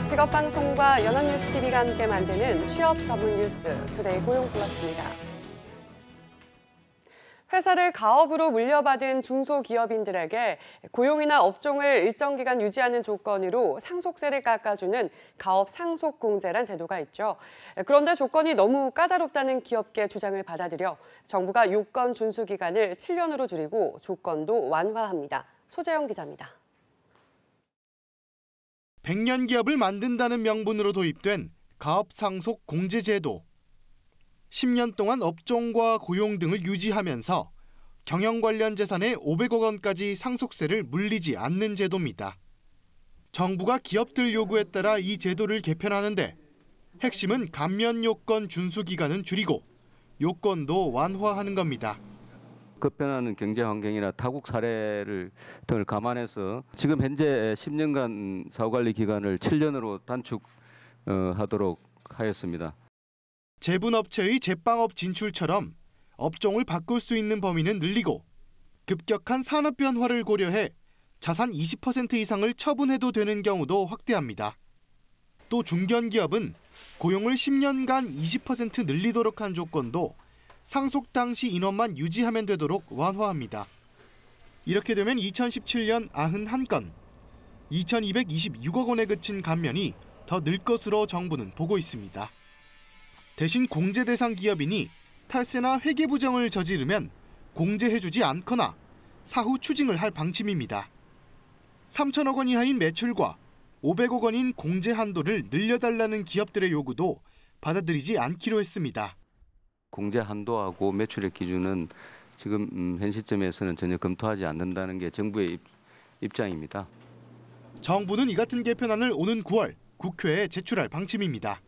지역 직업방송과 연합뉴스TV가 함께 만드는 취업 전문 뉴스 투데이 고용 플러스입니다. 회사를 가업으로 물려받은 중소기업인들에게 고용이나 업종을 일정 기간 유지하는 조건으로 상속세를 깎아주는 가업 상속공제란 제도가 있죠. 그런데 조건이 너무 까다롭다는 기업계 주장을 받아들여 정부가 요건 준수 기간을 7년으로 줄이고 조건도 완화합니다. 소재영 기자입니다. 100년 기업을 만든다는 명분으로 도입된 가업 상속 공제 제도. 10년 동안 업종과 고용 등을 유지하면서 경영 관련 재산의 500억 원까지 상속세를 물리지 않는 제도입니다. 정부가 기업들 요구에 따라 이 제도를 개편하는데 핵심은 감면 요건 준수 기간은 줄이고 요건도 완화하는 겁니다. 급변하는 경제 환경이나 타국 사례를 등을 감안해서 지금 현재 10년간 사후관리 기간을 7년으로 단축하도록 하였습니다. 제분업체의 제빵업 진출처럼 업종을 바꿀 수 있는 범위는 늘리고 급격한 산업 변화를 고려해 자산 20% 이상을 처분해도 되는 경우도 확대합니다. 또 중견기업은 고용을 10년간 20% 늘리도록 한 조건도 상속 당시 인원만 유지하면 되도록 완화합니다. 이렇게 되면 2017년 91건, 2226억 원에 그친 감면이 더 늘 것으로 정부는 보고 있습니다. 대신 공제 대상 기업인이 탈세나 회계 부정을 저지르면 공제해주지 않거나 사후 추징을 할 방침입니다. 3천억 원 이하인 매출과 500억 원인 공제 한도를 늘려달라는 기업들의 요구도 받아들이지 않기로 했습니다. 공제 한도하고 매출액 기준은 지금 현 시점에서는 전혀 검토하지 않는다는 게 정부의 입장입니다. 정부는 이 같은 개편안을 오는 9월 국회에 제출할 방침입니다.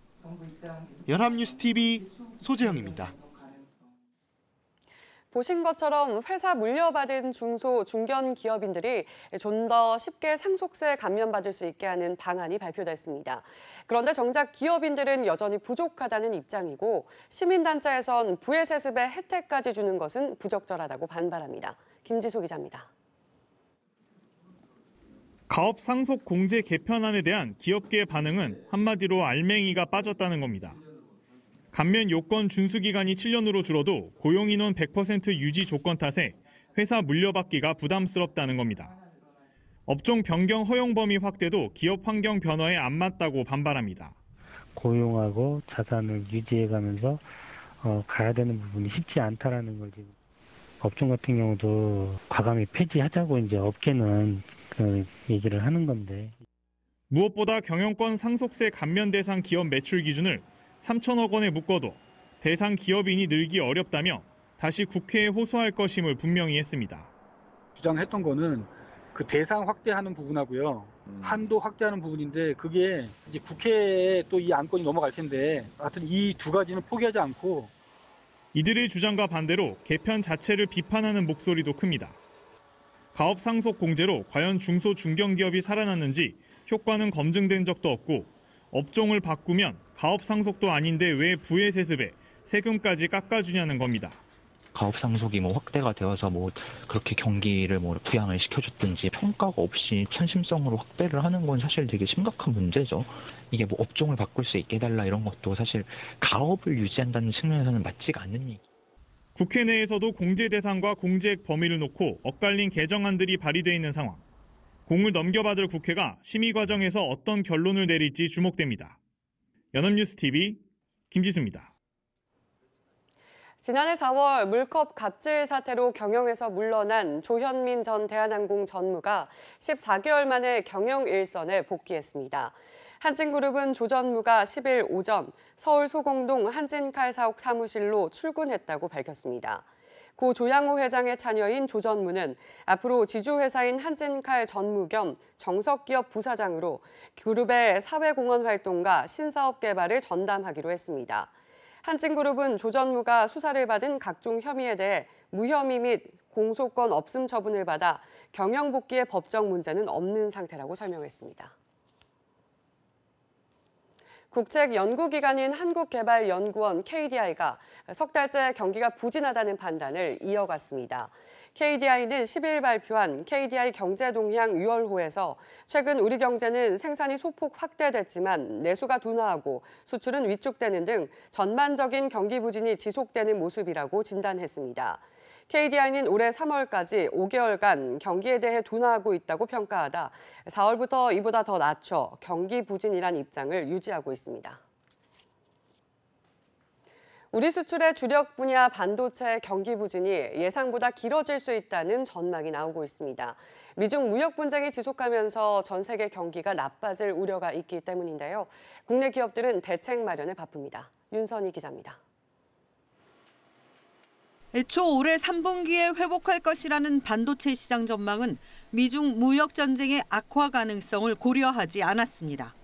연합뉴스TV 소재형입니다. 보신 것처럼 회사 물려받은 중소, 중견 기업인들이 좀 더 쉽게 상속세 감면받을 수 있게 하는 방안이 발표됐습니다. 그런데 정작 기업인들은 여전히 부족하다는 입장이고 시민단체에선 부의세습의 혜택까지 주는 것은 부적절하다고 반발합니다. 김지소 기자입니다. 가업 상속 공제 개편안에 대한 기업계의 반응은 한마디로 알맹이가 빠졌다는 겁니다. 감면 요건 준수 기간이 7년으로 줄어도 고용 인원 100% 유지 조건 탓에 회사 물려받기가 부담스럽다는 겁니다. 업종 변경 허용 범위 확대도 기업 환경 변화에 안 맞다고 반발합니다. 고용하고 자산을 유지해가면서 가야 되는 부분이 쉽지 않다라는 걸 지금 업종 같은 경우도 과감히 폐지하자고 이제 업계는 얘기를 하는 건데. 무엇보다 경영권 상속세 감면 대상 기업 매출 기준을 3천억 원에 묶어도 대상 기업인이 늘기 어렵다며 다시 국회에 호소할 것임을 분명히 했습니다. 주장했던 거는 그 대상 확대하는 부분하고요. 한도 확대하는 부분인데 그게 이제 국회에 또 이 안건이 넘어갈 텐데 하여튼 이 두 가지는 포기하지 않고. 이들의 주장과 반대로 개편 자체를 비판하는 목소리도 큽니다. 가업 상속 공제로 과연 중소 중견기업이 살아났는지 효과는 검증된 적도 없고 업종을 바꾸면 가업 상속도 아닌데 왜 부의세습에 세금까지 깎아주냐는 겁니다. 가업 상속이 확대가 되어서 그렇게 경기를 부양을 시켜줬든지 평가가 없이 선심성으로 확대를 하는 건 사실 되게 심각한 문제죠. 이게 업종을 바꿀 수 있게 해달라 이런 것도 사실 가업을 유지한다는 측면에서는 맞지가 않는 얘기. 국회 내에서도 공제 대상과 공제액 범위를 놓고 엇갈린 개정안들이 발의돼 있는 상황. 공을 넘겨받을 국회가 심의 과정에서 어떤 결론을 내릴지 주목됩니다. 연합뉴스TV 김지수입니다. 지난해 4월 물컵 갑질 사태로 경영에서 물러난 조현민 전 대한항공 전무가 14개월 만에 경영 일선에 복귀했습니다. 한진그룹은 조 전무가 10일 오전 서울 소공동 한진칼 사옥 사무실로 출근했다고 밝혔습니다. 고 조양호 회장의 자녀인 조 전무는 앞으로 지주회사인 한진칼 전무 겸 정석기업 부사장으로 그룹의 사회공헌 활동과 신사업 개발을 전담하기로 했습니다. 한진그룹은 조 전무가 수사를 받은 각종 혐의에 대해 무혐의 및 공소권 없음 처분을 받아 경영 복귀의 법적 문제는 없는 상태라고 설명했습니다. 국책연구기관인 한국개발연구원 KDI가 석 달째 경기가 부진하다는 판단을 이어갔습니다. KDI는 10일 발표한 KDI 경제동향 6월호에서 최근 우리 경제는 생산이 소폭 확대됐지만 내수가 둔화하고 수출은 위축되는 등 전반적인 경기 부진이 지속되는 모습이라고 진단했습니다. KDI는 올해 3월까지 5개월간 경기에 대해 둔화하고 있다고 평가하다 4월부터 이보다 더 낮춰 경기 부진이란 입장을 유지하고 있습니다. 우리 수출의 주력 분야 반도체 경기 부진이 예상보다 길어질 수 있다는 전망이 나오고 있습니다. 미중 무역 분쟁이 지속하면서 전 세계 경기가 나빠질 우려가 있기 때문인데요. 국내 기업들은 대책 마련에 바쁩니다. 윤선희 기자입니다. 애초 올해 3분기에 회복할 것이라는 반도체 시장 전망은 미중 무역 전쟁의 악화 가능성을 고려하지 않았습니다.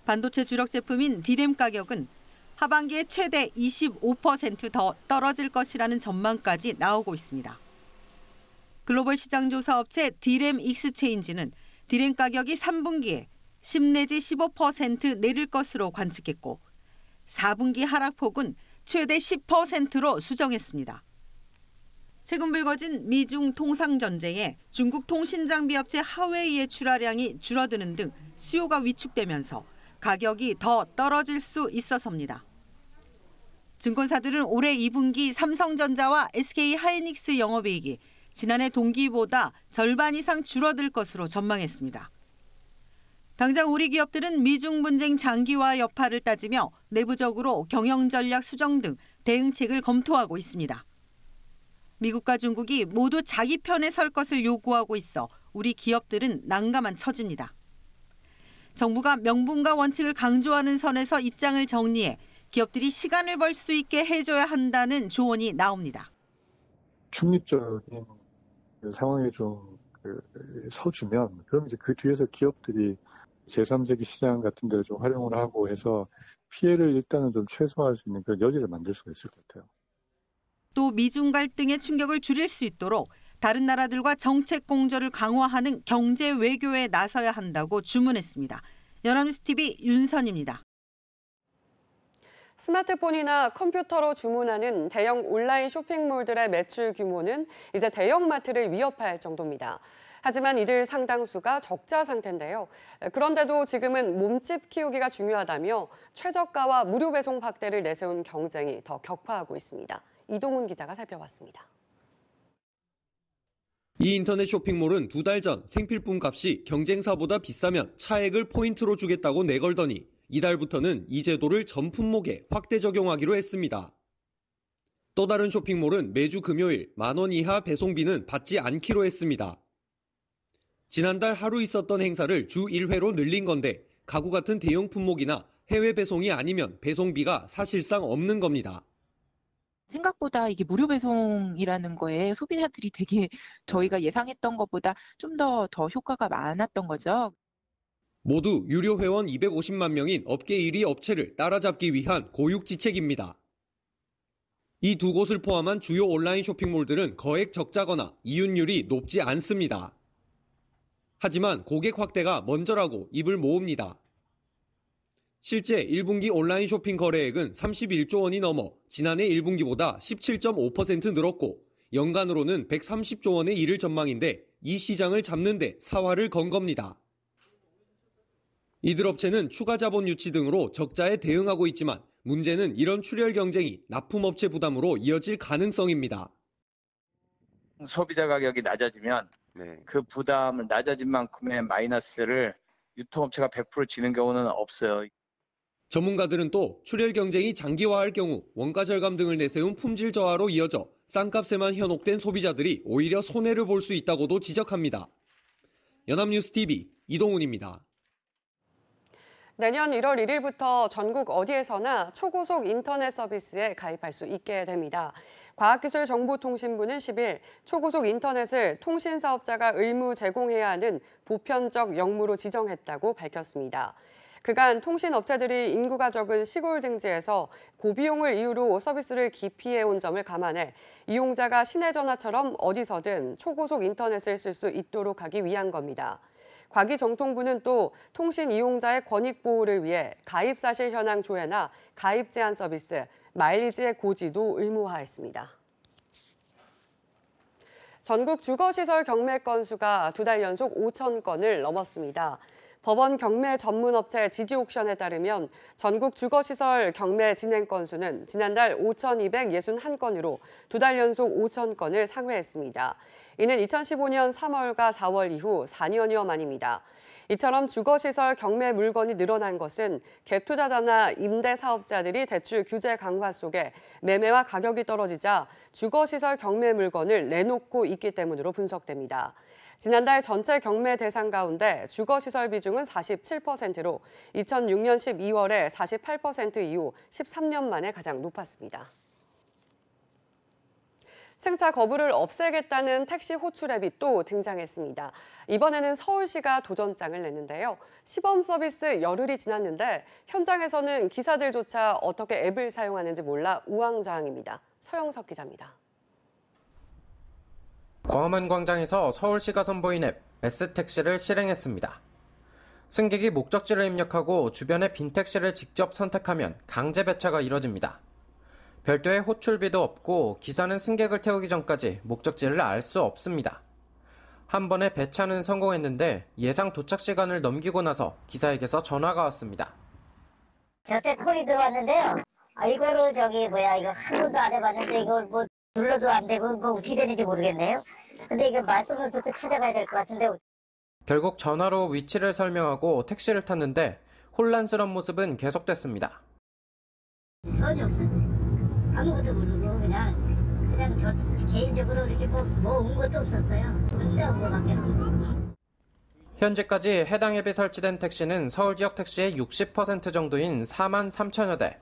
반도체 주력 제품인 D램 가격은 하반기에 최대 25% 더 떨어질 것이라는 전망까지 나오고 있습니다. 글로벌 시장 조사 업체 D램 익스체인지는 D램 가격이 3분기에 10 내지 15% 내릴 것으로 관측했고 4분기 하락폭은 최대 10%로 수정했습니다. 최근 불거진 미중 통상 전쟁에 중국 통신장비 업체 하웨이의 출하량이 줄어드는 등 수요가 위축되면서 가격이 더 떨어질 수 있어서입니다. 증권사들은 올해 2분기 삼성전자와 SK하이닉스 영업이익이 지난해 동기보다 절반 이상 줄어들 것으로 전망했습니다. 당장 우리 기업들은 미중 분쟁 장기화 여파를 따지며 내부적으로 경영 전략 수정 등 대응책을 검토하고 있습니다. 미국과 중국이 모두 자기 편에 설 것을 요구하고 있어 우리 기업들은 난감한 처지입니다. 정부가 명분과 원칙을 강조하는 선에서 입장을 정리해 기업들이 시간을 벌 수 있게 해줘야 한다는 조언이 나옵니다. 중립적인 상황에 좀 서주면 그럼 이제 그 뒤에서 기업들이 제3세계 시장 같은 데를 좀 활용을 하고 해서 피해를 일단은 좀 최소화할 수 있는 그런 여지를 만들 수가 있을 것 같아요. 또 미중 갈등의 충격을 줄일 수 있도록 다른 나라들과 정책 공조를 강화하는 경제 외교에 나서야 한다고 주문했습니다. 연합뉴스 TV 윤선입니다. 스마트폰이나 컴퓨터로 주문하는 대형 온라인 쇼핑몰들의 매출 규모는 이제 대형마트를 위협할 정도입니다. 하지만 이들 상당수가 적자 상태인데요. 그런데도 지금은 몸집 키우기가 중요하다며 최저가와 무료 배송 확대를 내세운 경쟁이 더 격화하고 있습니다. 이동훈 기자가 살펴봤습니다. 이 인터넷 쇼핑몰은 2달 전 생필품 값이 경쟁사보다 비싸면 차액을 포인트로 주겠다고 내걸더니 이달부터는 이 제도를 전 품목에 확대 적용하기로 했습니다. 또 다른 쇼핑몰은 매주 금요일 10,000원 이하 배송비는 받지 않기로 했습니다. 지난달 하루 있었던 행사를 주 1회로 늘린 건데 가구 같은 대형 품목이나 해외 배송이 아니면 배송비가 사실상 없는 겁니다. 생각보다 이게 무료 배송이라는 거에 소비자들이 되게 저희가 예상했던 것보다 좀 더 효과가 많았던 거죠. 모두 유료 회원 250만 명인 업계 1위 업체를 따라잡기 위한 고육지책입니다. 이 두 곳을 포함한 주요 온라인 쇼핑몰들은 거액 적자거나 이윤율이 높지 않습니다. 하지만 고객 확대가 먼저라고 입을 모읍니다. 실제 1분기 온라인 쇼핑 거래액은 31조 원이 넘어 지난해 1분기보다 17.5% 늘었고 연간으로는 130조 원에 이를 전망인데 이 시장을 잡는 데 사활을 건 겁니다. 이들 업체는 추가 자본 유치 등으로 적자에 대응하고 있지만 문제는 이런 출혈 경쟁이 납품업체 부담으로 이어질 가능성입니다. 소비자 가격이 낮아지면 그 부담을 낮아진 만큼의 마이너스를 유통업체가 100% 지는 경우는 없어요. 전문가들은 또 출혈 경쟁이 장기화할 경우 원가 절감 등을 내세운 품질 저하로 이어져 싼값에만 현혹된 소비자들이 오히려 손해를 볼 수 있다고도 지적합니다. 연합뉴스 TV 이동훈입니다. 내년 1월 1일부터 전국 어디에서나 초고속 인터넷 서비스에 가입할 수 있게 됩니다. 과학기술정보통신부는 10일 초고속 인터넷을 통신사업자가 의무 제공해야 하는 보편적 역무로 지정했다고 밝혔습니다. 그간 통신업체들이 인구가 적은 시골 등지에서 고비용을 이유로 서비스를 기피해온 점을 감안해 이용자가 시내 전화처럼 어디서든 초고속 인터넷을 쓸 수 있도록 하기 위한 겁니다. 과기정통부는 또 통신 이용자의 권익 보호를 위해 가입 사실 현황 조회나 가입 제한 서비스, 마일리지의 고지도 의무화했습니다. 전국 주거시설 경매 건수가 2달 연속 5천 건을 넘었습니다. 법원 경매 전문업체 지지옥션에 따르면 전국 주거시설 경매 진행 건수는 지난달 5,261건으로 2달 연속 5천 건을 상회했습니다. 이는 2015년 3월과 4월 이후 4년여 만입니다. 이처럼 주거시설 경매 물건이 늘어난 것은 갭투자자나 임대사업자들이 대출 규제 강화 속에 매매와 가격이 떨어지자 주거시설 경매 물건을 내놓고 있기 때문으로 분석됩니다. 지난달 전체 경매 대상 가운데 주거시설 비중은 47%로 2006년 12월에 48% 이후 13년 만에 가장 높았습니다. 승차 거부를 없애겠다는 택시 호출 앱이 또 등장했습니다. 이번에는 서울시가 도전장을 냈는데요. 시범 서비스 열흘이 지났는데 현장에서는 기사들조차 어떻게 앱을 사용하는지 몰라 우왕좌왕입니다. 서영석 기자입니다. 광화문 광장에서 서울시가 선보인 앱 S택시를 실행했습니다. 승객이 목적지를 입력하고 주변의 빈 택시를 직접 선택하면 강제 배차가 이뤄집니다. 별도의 호출비도 없고 기사는 승객을 태우기 전까지 목적지를 알 수 없습니다. 한 번에 배차는 성공했는데 예상 도착 시간을 넘기고 나서 기사에게서 전화가 왔습니다. 저때 콜이 들어왔는데요. 이거를 이거 한 번도 안 해봤는데 이걸 뭐 눌러도 안 되고 뭐 어떻게 되는지 모르겠네요. 근데 이거 말씀을 듣고 찾아가야 될 것 같은데. 결국 전화로 위치를 설명하고 택시를 탔는데 혼란스러운 모습은 계속됐습니다. 전이 없었지. 아무것도 모르고 그냥 저 개인적으로 이렇게 뭐 온 것도 없었어요. 문자 온 거밖에 없었어요. 현재까지 해당 앱이 설치된 택시는 서울 지역 택시의 60% 정도인 4만 3천여 대.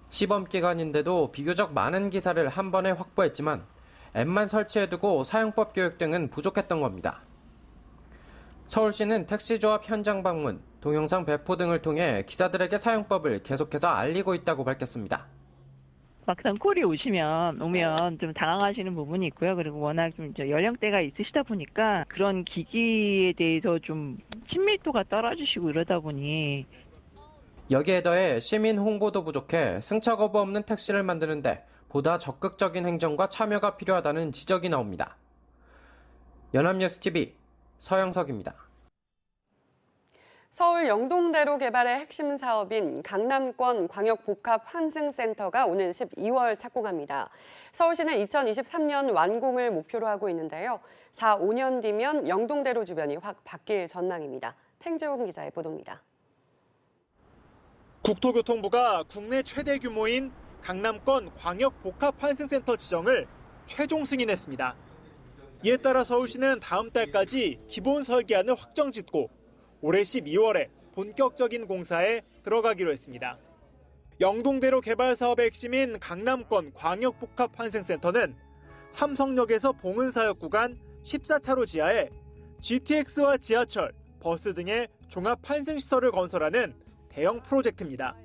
시범 기간인데도 비교적 많은 기사를 한 번에 확보했지만 앱만 설치해두고 사용법 교육 등은 부족했던 겁니다. 서울시는 택시조합 현장 방문, 동영상 배포 등을 통해 기사들에게 사용법을 계속해서 알리고 있다고 밝혔습니다. 막상 콜이 오면 좀 당황하시는 부분이 있고요. 그리고 워낙 좀 연령대가 있으시다 보니까 그런 기기에 대해서 좀 친밀도가 떨어지시고 이러다 보니 여기에 더해 시민 홍보도 부족해 승차 거부 없는 택시를 만드는데 보다 적극적인 행정과 참여가 필요하다는 지적이 나옵니다. 연합뉴스TV 서영석입니다. 서울 영동대로 개발의 핵심 사업인 강남권 광역복합환승센터가 오는 12월 착공합니다. 서울시는 2023년 완공을 목표로 하고 있는데요. 4, 5년 뒤면 영동대로 주변이 확 바뀔 전망입니다. 팽재홍 기자의 보도입니다. 국토교통부가 국내 최대 규모인 강남권 광역복합환승센터 지정을 최종 승인했습니다. 이에 따라 서울시는 다음 달까지 기본 설계안을 확정 짓고 올해 12월에 본격적인 공사에 들어가기로 했습니다. 영동대로 개발 사업의 핵심인 강남권 광역복합환승센터는 삼성역에서 봉은사역 구간 14차로 지하에 GTX와 지하철, 버스 등의 종합환승시설을 건설하는 대형 프로젝트입니다.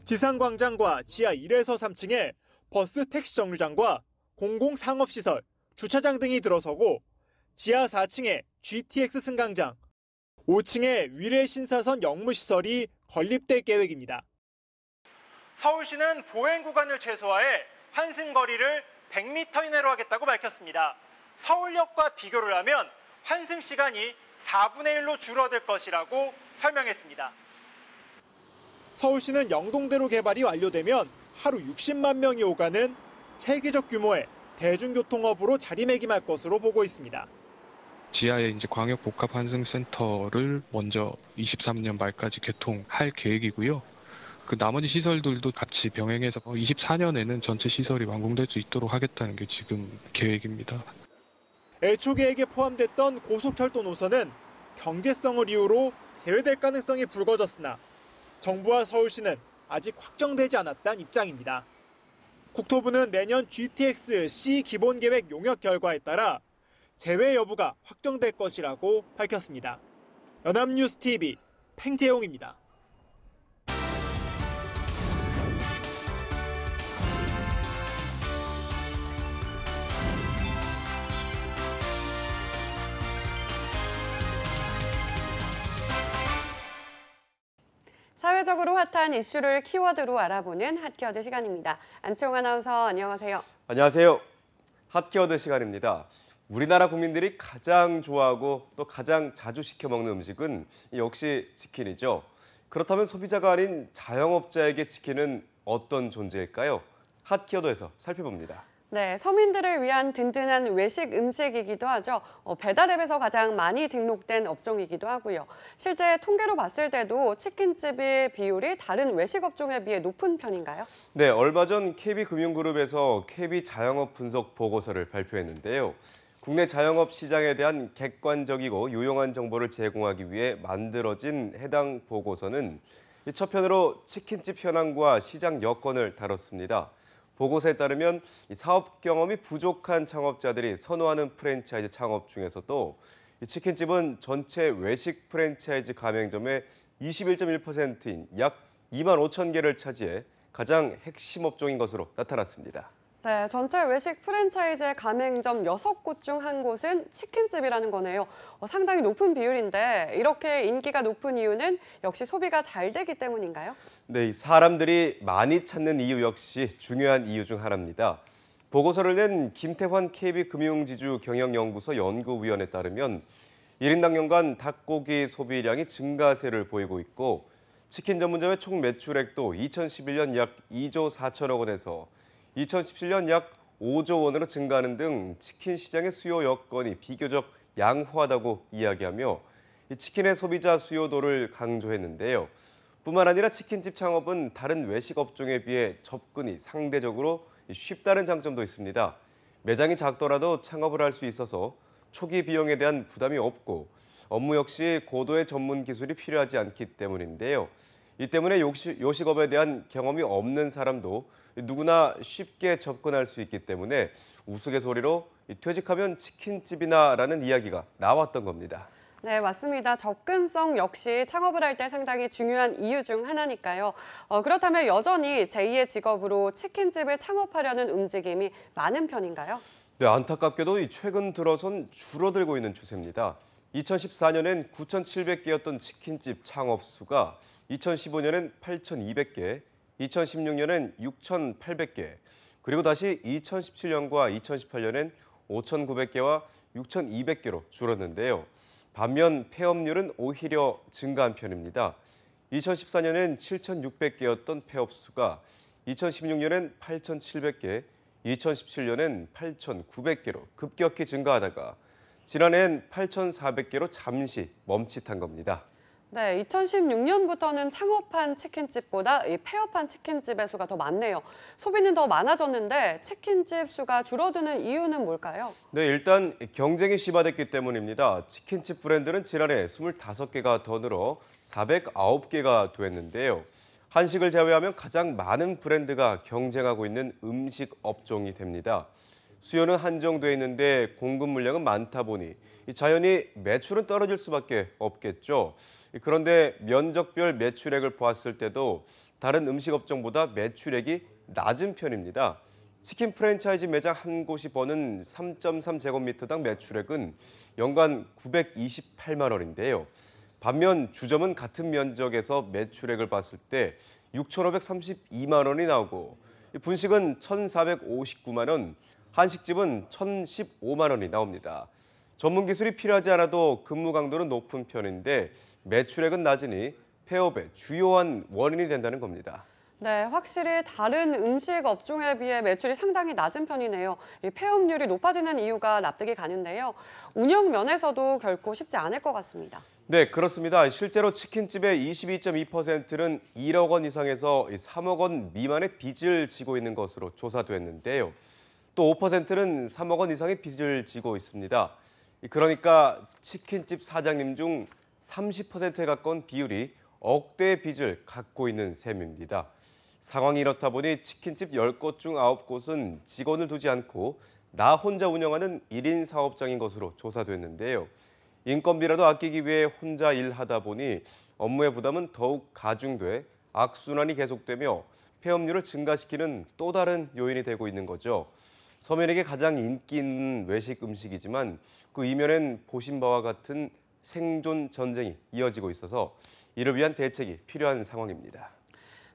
지상광장과 지하 1에서 3층에 버스 택시 정류장과 공공상업시설, 주차장 등이 들어서고 지하 4층에 GTX 승강장, 5층에 위례 신사선 역무시설이 건립될 계획입니다. 서울시는 보행 구간을 최소화해 환승거리를 100m 이내로 하겠다고 밝혔습니다. 서울역과 비교를 하면 환승 시간이 4분의 1로 줄어들 것이라고 설명했습니다. 서울시는 영동대로 개발이 완료되면 하루 60만 명이 오가는 세계적 규모의 대중교통업으로 자리매김할 것으로 보고 있습니다. 지하에 이제 광역복합환승센터를 먼저 23년 말까지 개통할 계획이고요. 그 나머지 시설들도 같이 병행해서 24년에는 전체 시설이 완공될 수 있도록 하겠다는 게 지금 계획입니다. 애초 계획에 포함됐던 고속철도 노선은 경제성을 이유로 제외될 가능성이 불거졌으나 정부와 서울시는 아직 확정되지 않았다는 입장입니다. 국토부는 내년 GTX-C 기본계획 용역 결과에 따라 제외 여부가 확정될 것이라고 밝혔습니다. 연합뉴스TV 팽재용입니다. 사회적으로 핫한 이슈를 키워드로 알아보는 핫키워드 시간입니다. 안치홍 아나운서 안녕하세요. 안녕하세요. 핫키워드 시간입니다. 우리나라 국민들이 가장 좋아하고 또 가장 자주 시켜 먹는 음식은 역시 치킨이죠. 그렇다면 소비자가 아닌 자영업자에게 치킨은 어떤 존재일까요? 핫키워드에서 살펴봅니다. 네, 서민들을 위한 든든한 외식 음식이기도 하죠. 배달앱에서 가장 많이 등록된 업종이기도 하고요. 실제 통계로 봤을 때도 치킨집의 비율이 다른 외식 업종에 비해 높은 편인가요? 네, 얼마 전 KB금융그룹에서 KB 자영업 분석 보고서를 발표했는데요. 국내 자영업 시장에 대한 객관적이고 유용한 정보를 제공하기 위해 만들어진 해당 보고서는 첫 편으로 치킨집 현황과 시장 여건을 다뤘습니다. 보고서에 따르면 사업 경험이 부족한 창업자들이 선호하는 프랜차이즈 창업 중에서도 치킨집은 전체 외식 프랜차이즈 가맹점의 21.1%인 약 2만 5천 개를 차지해 가장 핵심 업종인 것으로 나타났습니다. 네, 전체 외식 프랜차이즈 가맹점 6곳 중 한 곳은 치킨집이라는 거네요. 상당히 높은 비율인데 이렇게 인기가 높은 이유는 역시 소비가 잘 되기 때문인가요? 네, 사람들이 많이 찾는 이유 역시 중요한 이유 중 하나입니다. 보고서를 낸 김태환 KB금융지주 경영연구소 연구위원에 따르면 1인당 연간 닭고기 소비량이 증가세를 보이고 있고 치킨 전문점의 총 매출액도 2011년 약 2조 4천억 원에서 2017년 약 5조 원으로 증가하는 등 치킨 시장의 수요 여건이 비교적 양호하다고 이야기하며 치킨의 소비자 수요도를 강조했는데요. 뿐만 아니라 치킨집 창업은 다른 외식 업종에 비해 접근이 상대적으로 쉽다는 장점도 있습니다. 매장이 작더라도 창업을 할 수 있어서 초기 비용에 대한 부담이 없고 업무 역시 고도의 전문 기술이 필요하지 않기 때문인데요. 이 때문에 요식업에 대한 경험이 없는 사람도 누구나 쉽게 접근할 수 있기 때문에 우스갯소리로 퇴직하면 치킨집이나라는 이야기가 나왔던 겁니다. 네, 맞습니다. 접근성 역시 창업을 할 때 상당히 중요한 이유 중 하나니까요. 그렇다면 여전히 제2의 직업으로 치킨집을 창업하려는 움직임이 많은 편인가요? 네, 안타깝게도 최근 들어선 줄어들고 있는 추세입니다. 2014년엔 9,700개였던 치킨집 창업 수가 2015년엔 8,200개, 2016년엔 6,800개, 그리고 다시 2017년과 2018년엔 5,900개와 6,200개로 줄었는데요. 반면 폐업률은 오히려 증가한 편입니다. 2014년엔 7,600개였던 폐업 수가 2016년엔 8,700개, 2017년엔 8,900개로 급격히 증가하다가 지난해엔 8,400개로 잠시 멈칫한 겁니다. 네, 2016년부터는 창업한 치킨집보다 폐업한 치킨집의 수가 더 많네요. 소비는 더 많아졌는데 치킨집 수가 줄어드는 이유는 뭘까요? 네, 일단 경쟁이 심화됐기 때문입니다. 치킨집 브랜드는 지난해 25개가 더 늘어 409개가 됐는데요. 한식을 제외하면 가장 많은 브랜드가 경쟁하고 있는 음식 업종이 됩니다. 수요는 한정돼 있는데 공급 물량은 많다 보니 자연히 매출은 떨어질 수밖에 없겠죠. 그런데 면적별 매출액을 보았을 때도 다른 음식 업종보다 매출액이 낮은 편입니다. 치킨 프랜차이즈 매장 한 곳이 버는 3.3제곱미터당 매출액은 연간 928만 원인데요. 반면 주점은 같은 면적에서 매출액을 봤을 때 6,532만 원이 나오고 분식은 1,459만 원, 한식집은 1,015만 원이 나옵니다. 전문 기술이 필요하지 않아도 근무 강도는 높은 편인데 매출액은 낮으니 폐업의 주요한 원인이 된다는 겁니다. 네, 확실히 다른 음식 업종에 비해 매출이 상당히 낮은 편이네요. 이 폐업률이 높아지는 이유가 납득이 가는데요. 운영 면에서도 결코 쉽지 않을 것 같습니다. 네, 그렇습니다. 실제로 치킨집의 22.2%는 1억 원 이상에서 3억 원 미만의 빚을 지고 있는 것으로 조사됐는데요. 또 5%는 3억 원 이상의 빚을 지고 있습니다. 그러니까 치킨집 사장님 중 30%에 가까운 비율이 억대의 빚을 갖고 있는 셈입니다. 상황이 이렇다 보니 치킨집 10곳 중 9곳은 직원을 두지 않고 나 혼자 운영하는 1인 사업장인 것으로 조사됐는데요. 인건비라도 아끼기 위해 혼자 일하다 보니 업무의 부담은 더욱 가중돼 악순환이 계속되며 폐업률을 증가시키는 또 다른 요인이 되고 있는 거죠. 서민에게 가장 인기 있는 외식 음식이지만 그 이면엔 보신 바와 같은 생존 전쟁이 이어지고 있어서 이를 위한 대책이 필요한 상황입니다.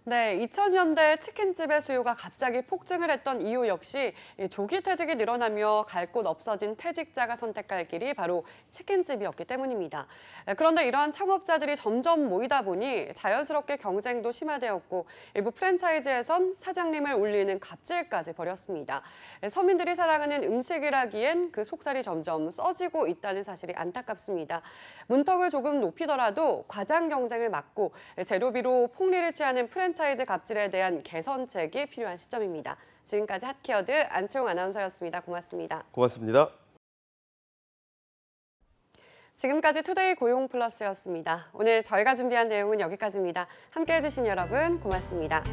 네, 2000년대 치킨집의 수요가 갑자기 폭증을 했던 이유 역시 조기 퇴직이 늘어나며 갈 곳 없어진 퇴직자가 선택할 길이 바로 치킨집이었기 때문입니다. 그런데 이러한 창업자들이 점점 모이다 보니 자연스럽게 경쟁도 심화되었고 일부 프랜차이즈에선 사장님을 울리는 갑질까지 벌였습니다. 서민들이 사랑하는 음식이라기엔 그 속살이 점점 써지고 있다는 사실이 안타깝습니다. 문턱을 조금 높이더라도 과장 경쟁을 막고 재료비로 폭리를 취하는 프랜차이즈 갑질에 대한 개선책이 필요한 시점입니다. 지금까지 핫키워드 안치홍 아나운서였습니다. 고맙습니다. 고맙습니다. 지금까지 투데이 고용 플러스였습니다. 오늘 저희가 준비한 내용은 여기까지입니다. 함께해 주신 여러분 고맙습니다.